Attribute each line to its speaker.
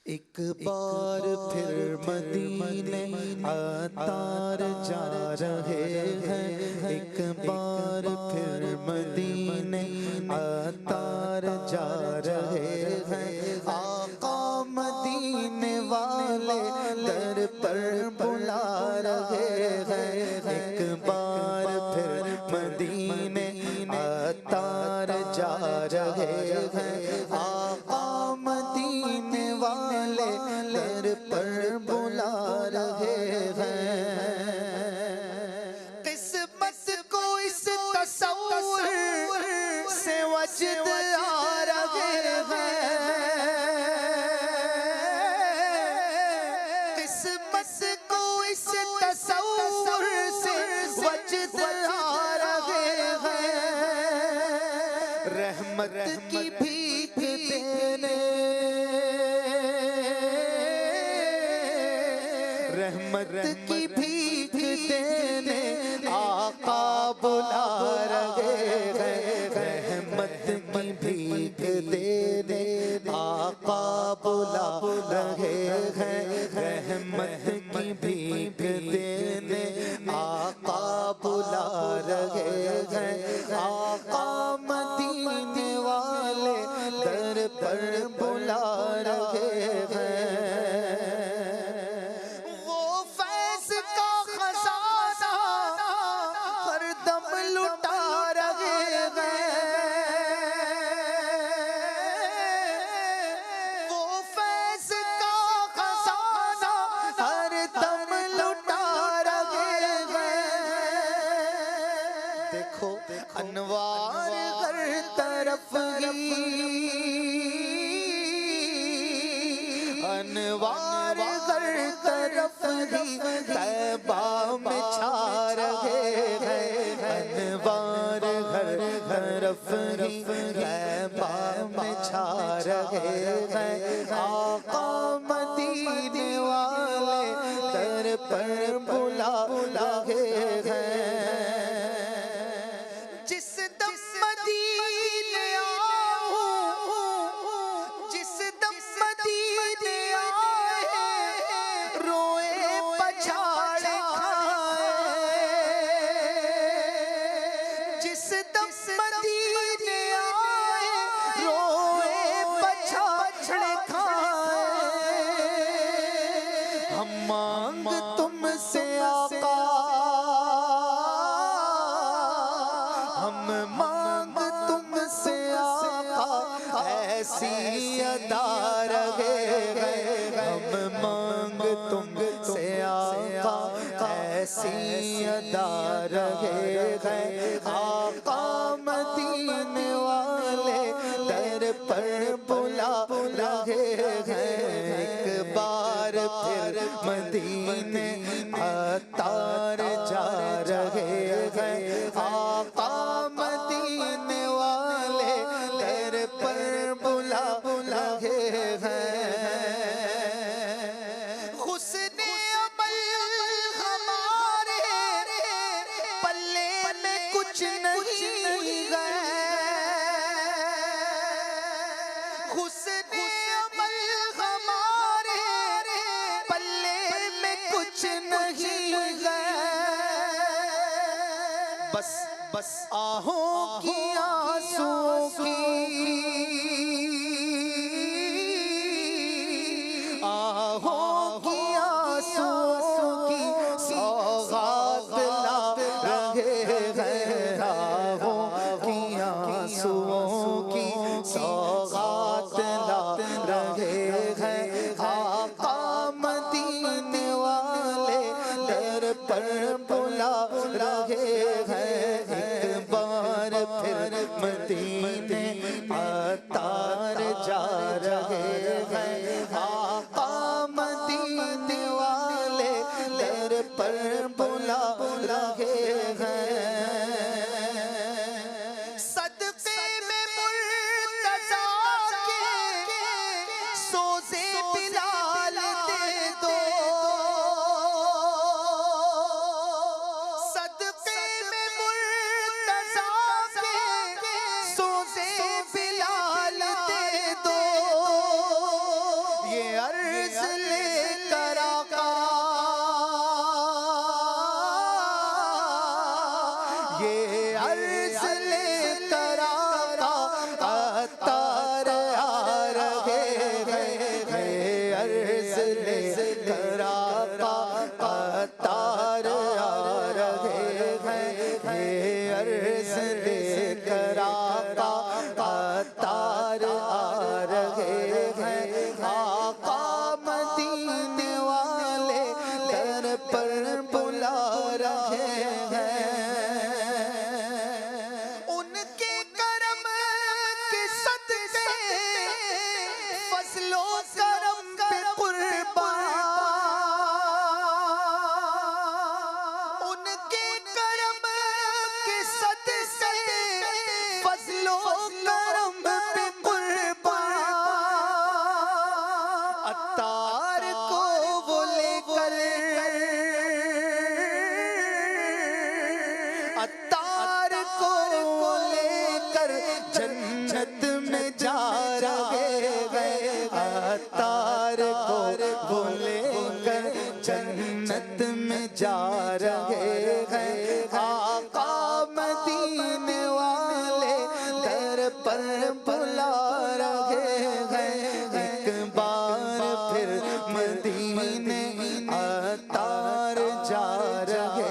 Speaker 1: एक बार फिर मदीने अतार जा रहे हैं। एक बार फिर मदीने अतार जा रहे हैं। आका मदीने वाले दर पर बुला रहे हैं। एक बार फिर मदीने अतार जा रहे हैं। आका मदीने वाले दर पर बुला रहे हैं। किस्मत को इस तसव्वुर से वजद आ रहे हैं। किस्मत को इस तसव्वुर से वजद आ रहे हैं। रहमत की भीख देने, रहमत की भीख देने आका बुला रहे हैं। रहमत की भीख देने आका बुला रहे हैं। रहमत की भीख देने आका बुला रहे हैं। आका मदीने वाले दर पर बुला रहे हैं। अनवार हर तरफ ही, अनवार हर तरफ ही तैबा में छा रहे हैं। अनवार हर तरफ ही तैबा में छा रहे हैं। आका मदीने वाले दर पर बुला रहे हैं। हम मांग तुमसे आका, हम मांग तुमसे आका ऐसी अदा रहे हैं। हम मांग तुमसे आका ऐसी अदा रहे हैं। आका मदीने वाले दर पर बुला रहे हैं। एक बार फिर मदीने अतार जा रहे हैं। आका मदीने वाले दर पर बुला रहे हैं। हुस्ने अमल हमारे पल्ले में कुछ नहीं गए। हुस्ने अमल हमारे पल्ले में कुछ नहीं गए। बस बस आहों की आंसुओं की, आहों की आंसुओं की सौगात ला रहे हैं। आहों की आंसुओं की सौगात ला रहे हैं। आका मदीने वाले दर पर बुला रहे हैं। एक बार फिर मदीने अतार जा रहे हैं। आका मदीने वाले दर पर बुला रहे हैं। सदक़े में मुर्तज़ा के सोज़े अर्ज लेकर आका, ये अर्ज लेकर आका अत्तार आ रहे हैं, अर्ज लेकर आका अत्तार आ रहे हैं, अर्ज लेकर आका अत्तार आ रहे हैं। आका मदीने वाले दर पर बुला रहे हैं, उनके करम के सदके फसलो करम पे कुर्बान, उनके करम के सदके फसलो करम पे कुर्बान। अत्तार को वो लेकर, अत्तार को वो लेकर जन्नत में जा रहे हैं, अत्तार को वो लेकर जन्नत में जा रहे हैं। आका मदीने वाले दर पर बुला रहे हैं, एक बार फिर मदीने अत्तार जा रहे